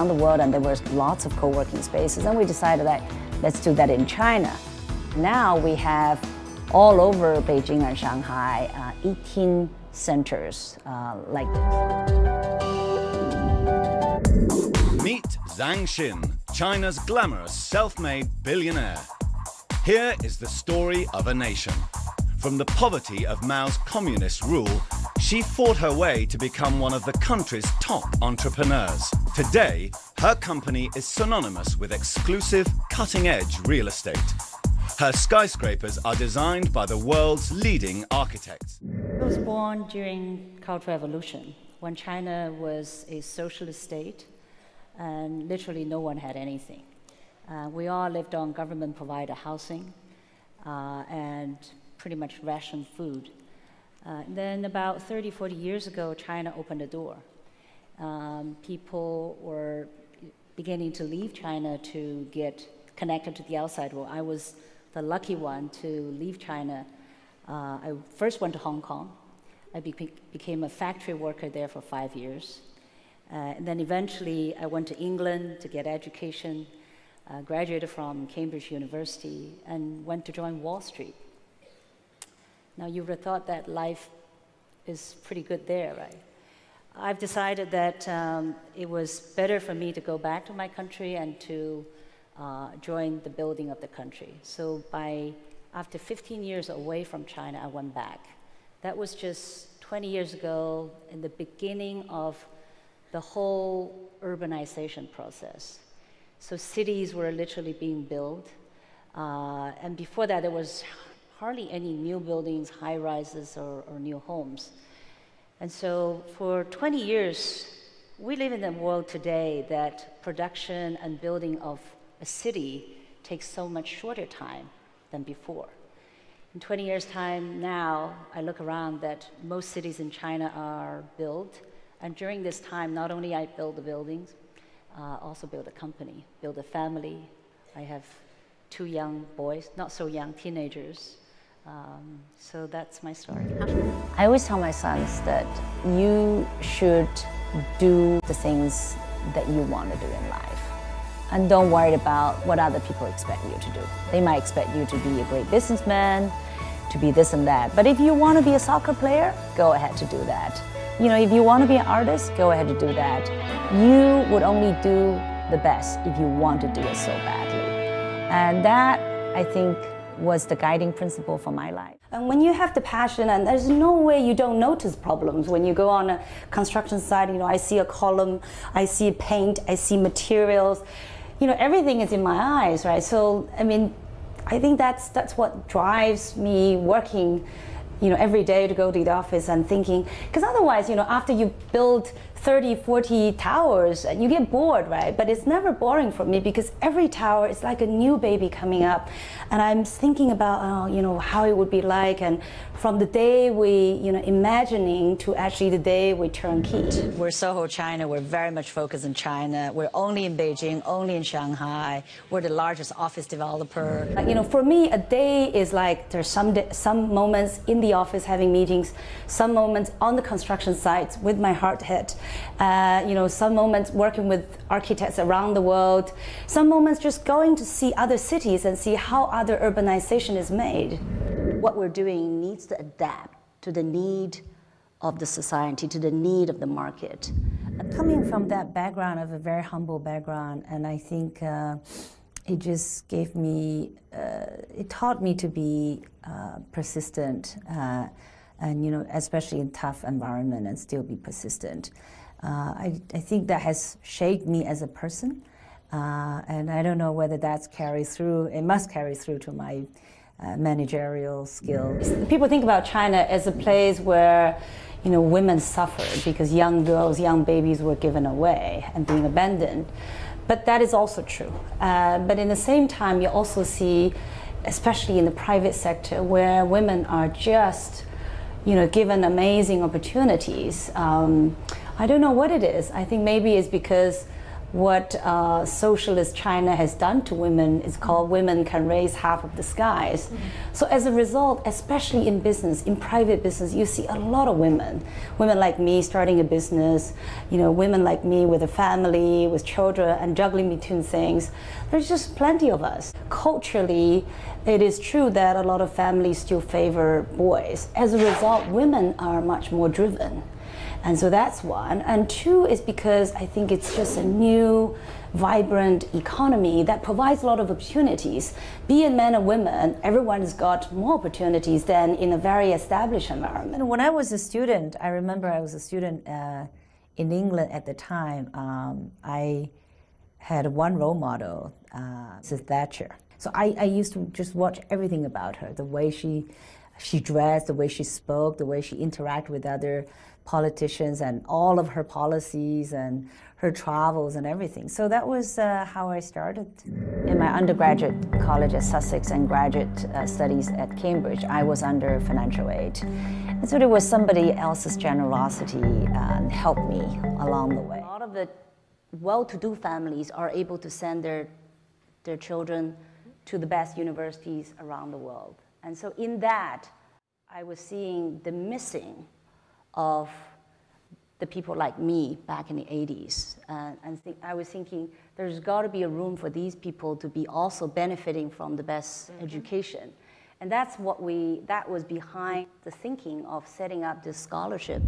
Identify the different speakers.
Speaker 1: around the world, and there were lots of co-working spaces, and we decided that let's do that in China. Now we have all over Beijing and Shanghai 18 centers like this.
Speaker 2: Meet Zhang Xin, China's glamorous self-made billionaire. Here is the story of a nation. From the poverty of Mao's communist rule, she fought her way to become one of the country's top entrepreneurs. Today, her company is synonymous with exclusive, cutting-edge real estate. Her skyscrapers are designed by the world's leading architects.
Speaker 3: I was born during Cultural Revolution, when China was a socialist state, and literally no one had anything. We all lived on government-provided housing and pretty much rationed food. Then about 30, 40 years ago, China opened the door. People were beginning to leave China to get connected to the outside world. I was the lucky one to leave China. I first went to Hong Kong. I became a factory worker there for 5 years. And then eventually I went to England to get education, graduated from Cambridge University, and went to join Wall Street. Now you would have thought that life is pretty good there, right? I've decided that it was better for me to go back to my country and to join the building of the country. So after 15 years away from China, I went back. That was just 20 years ago, in the beginning of the whole urbanization process. So cities were literally being built. And before that, there was hardly any new buildings, high-rises, or new homes. And so for 20 years, we live in a world today that production and building of a city takes so much shorter time than before. In 20 years' time now, I look around that most cities in China are built. And during this time, not only I build the buildings, also build a company, build a family. I have 2 young boys, not so young, teenagers. So that's my story.
Speaker 1: I always tell my sons that you should do the things that you want to do in life. And don't worry about what other people expect you to do. They might expect you to be a great businessman, to be this and that. But if you want to be a soccer player, go ahead to do that. You know, if you want to be an artist, go ahead to do that. You would only do the best if you want to do it so badly. And that, I think, was the guiding principle for my life.
Speaker 4: And when you have the passion, and there's no way you don't notice problems. When you go on a construction site, you know, I see a column, I see paint, I see materials. You know, everything is in my eyes, right? So, I mean, I think that's what drives me working, you know, every day to go to the office and thinking, because otherwise, you know, after you build 30, 40 towers, you get bored, right? But it's never boring for me because every tower is like a new baby coming up. And I'm thinking about, you know, how it would be like. And from the day we, you know, imagining to actually the day we turn key.
Speaker 1: We're SOHO China. We're very much focused in China. We're only in Beijing, only in Shanghai. We're the largest office developer.
Speaker 4: You know, for me, a day is like there's some moments in the office having meetings, some moments on the construction sites with my hard hat. You know, some moments working with architects around the world, some moments just going to see other cities and see how other urbanization is made.
Speaker 1: What we're doing needs to adapt to the need of the society, to the need of the market. Coming from that background, of a very humble background, and I think it just gave me, it taught me to be persistent, and you know, especially in tough environment, and still be persistent. I think that has shaped me as a person, and I don't know whether that's carried through. It must carry through to my managerial skills.
Speaker 4: People think about China as a place where, you know, women suffered because young girls, young babies were given away and being abandoned. But that is also true. But in the same time, you also see, especially in the private sector, where women are just, you know, given amazing opportunities. I don't know what it is. I think maybe it's because what socialist China has done to women is called women can raise half of the skies. So as a result, especially in business, in private business, you see a lot of women like me starting a business, women like me with a family, with children, and juggling between things. There's just plenty of us. Culturally, it is true that a lot of families still favor boys. As a result, women are much more driven. And so that's one. And two is because I think it's just a new, vibrant economy that provides a lot of opportunities. Be it men or women, everyone's got more opportunities than in a very established environment.
Speaker 1: When I was a student, I remember I was a student in England at the time. I had one role model, Mrs. Thatcher. So I used to just watch everything about her, the way she dressed, the way she spoke, the way she interacted with other politicians, and all of her policies and her travels and everything. So that was how I started. In my undergraduate college at Sussex and graduate studies at Cambridge, I was under financial aid. And so there was somebody else's generosity helped me along the way.
Speaker 3: A lot of the well-to-do families are able to send their children to the best universities around the world. And so in that, I was seeing the missing of the people like me back in the 80s. I was thinking there's got to be a room for these people to be also benefiting from the best education. And that was behind the thinking of setting up this scholarship